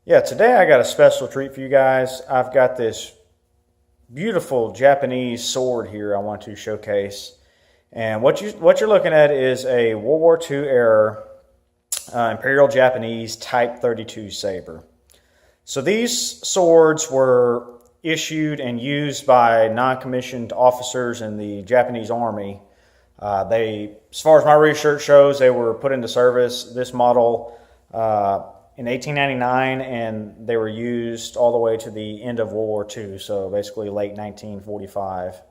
Yeah, today I got a special treat for you guys. I've got this beautiful Japanese sword here I want to showcase. And what you're looking at is a World War II era Imperial Japanese Type 32 Sabre. So these swords were issued and used by non-commissioned officers in the Japanese Army. As far as my research shows, they were put into service, this model, in 1899, and they were used all the way to the end of World War II, so basically late 1945.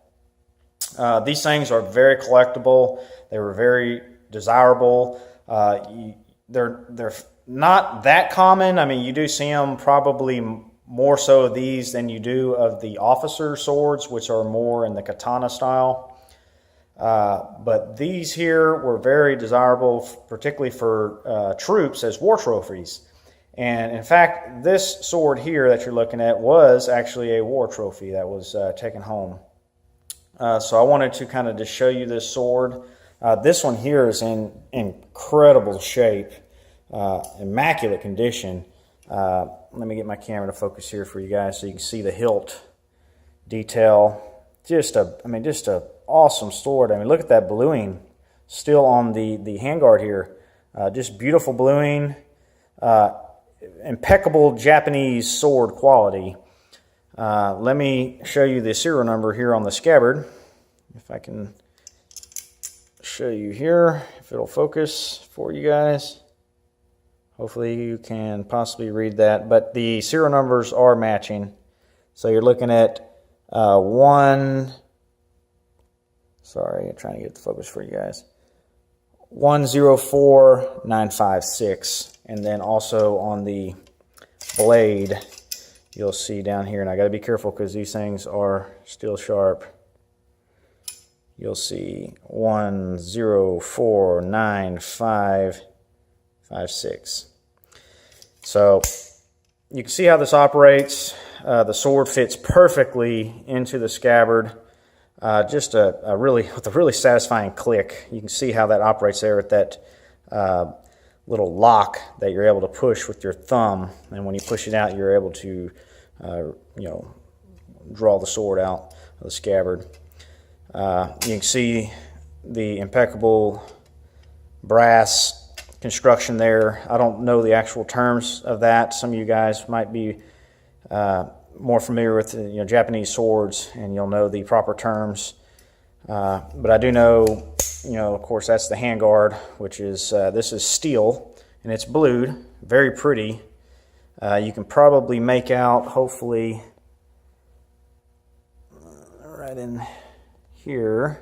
These things are very collectible. They were very desirable. They're not that common. I mean, you do see them probably more so of these than you do of the officer swords, which are more in the katana style. But these here were very desirable, particularly for troops as war trophies. And in fact, this sword here that you're looking at was actually a war trophy that was taken home. So I wanted to kind of just show you this sword. This one here is in incredible shape, immaculate condition. Let me get my camera to focus here for you guys so you can see the hilt detail. Just a awesome sword. I mean, look at that bluing still on the handguard here. Just beautiful bluing. Impeccable Japanese sword quality. Let me show you the serial number here on the scabbard. If I can show you here, if it'll focus for you guys. Hopefully you can possibly read that, but the serial numbers are matching. So you're looking at sorry, I'm trying to get the focus for you guys. 104956. And then also on the blade, you'll see down here, and I got to be careful because these things are still sharp. You'll see 104956. So you can see how this operates. The sword fits perfectly into the scabbard. Just with a really satisfying click. You can see how that operates there with that little lock that you're able to push with your thumb, and when you push it out, you're able to, draw the sword out of the scabbard. You can see the impeccable brass construction there. I don't know the actual terms of that. Some of you guys might be more familiar with Japanese swords, and you'll know the proper terms. But I do know, of course, that's the handguard, which is, this is steel, and it's blued, very pretty. You can probably make out, hopefully, right in here,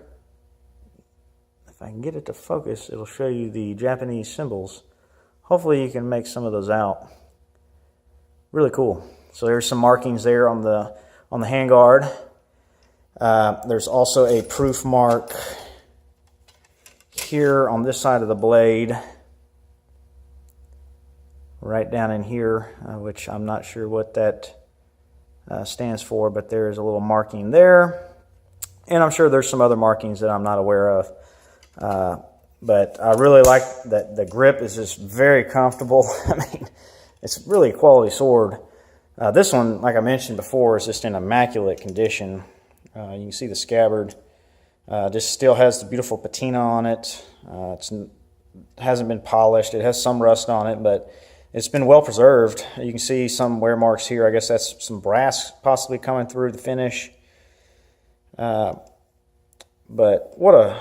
if I can get it to focus, it'll show you the Japanese symbols. Hopefully you can make some of those out. Really cool. So there's some markings there on the handguard. There's also a proof mark here on this side of the blade, right down in here, which I'm not sure what that stands for, but there's a little marking there. And I'm sure there's some other markings that I'm not aware of. But I really like that the grip is just very comfortable. I mean, it's really a quality sword. This one, like I mentioned before, is just in immaculate condition. You can see the scabbard. Just still has the beautiful patina on it. It hasn't been polished. It has some rust on it, but it's been well preserved. You can see some wear marks here. I guess that's some brass possibly coming through the finish. But what an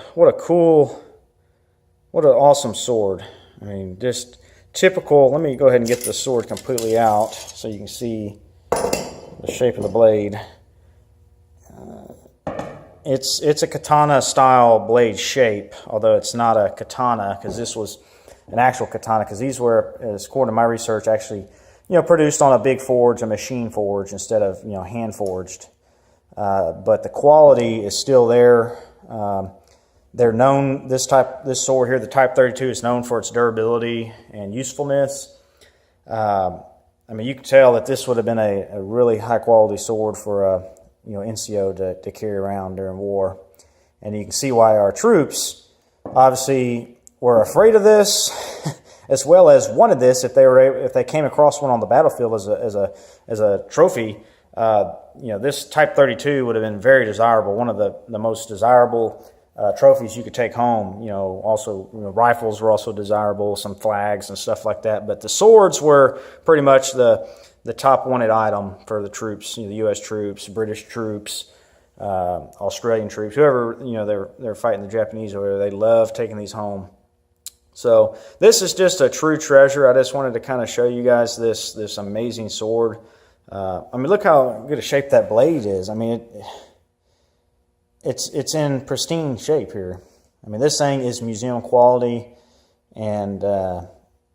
awesome sword. I mean, just typical. Let me go ahead and get the sword completely out so you can see the shape of the blade. It's a katana style blade shape, although it's not a katana, because this was an actual katana, because these were, as according to my research, actually produced on a big forge, a machine forge, instead of hand forged. But the quality is still there. They're known, this sword here, the Type 32, is known for its durability and usefulness. I mean, you can tell that this would have been a really high quality sword for a NCO to carry around during war. And you can see why our troops obviously were afraid of this as well as wanted this if they came across one on the battlefield as a trophy. This Type 32 would have been very desirable, one of the most desirable trophies you could take home. Also rifles were also desirable, some flags and stuff like that. But the swords were pretty much the top wanted item for the troops, the U.S. troops, British troops, Australian troops, whoever they're fighting the Japanese over there. They love taking these home. So this is just a true treasure. I just wanted to kind of show you guys this amazing sword. Look how good a shape that blade is. It's in pristine shape here. This thing is museum quality, and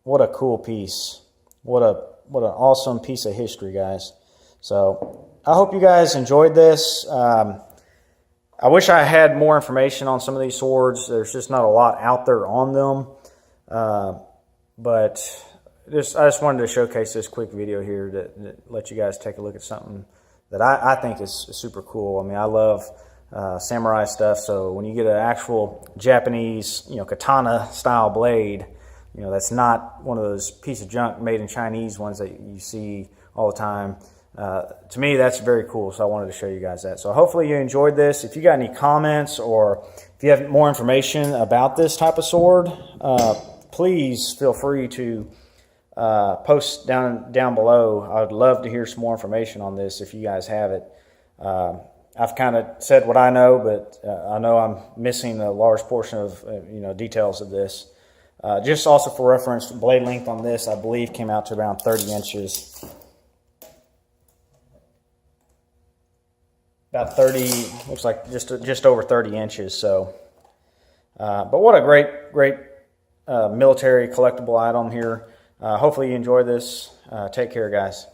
what a cool piece. What an awesome piece of history, guys. So I hope you guys enjoyed this. I wish I had more information on some of these swords. There's just not a lot out there on them. But I just wanted to showcase this quick video here to let you guys take a look at something that I think is super cool. I love samurai stuff, so when you get an actual Japanese, katana style blade, that's not one of those piece of junk made in Chinese ones that you see all the time. To me, that's very cool, so I wanted to show you guys that. So hopefully you enjoyed this. If you got any comments or if you have more information about this type of sword, please feel free to post down below. I would love to hear some more information on this if you guys have it. I've kind of said what I know, but I know I'm missing a large portion of details of this. Just also for reference, blade length on this, I believe, came out to around 30 inches. About 30, looks like just over 30 inches. So, but what a great military collectible item here. Hopefully you enjoy this. Take care, guys.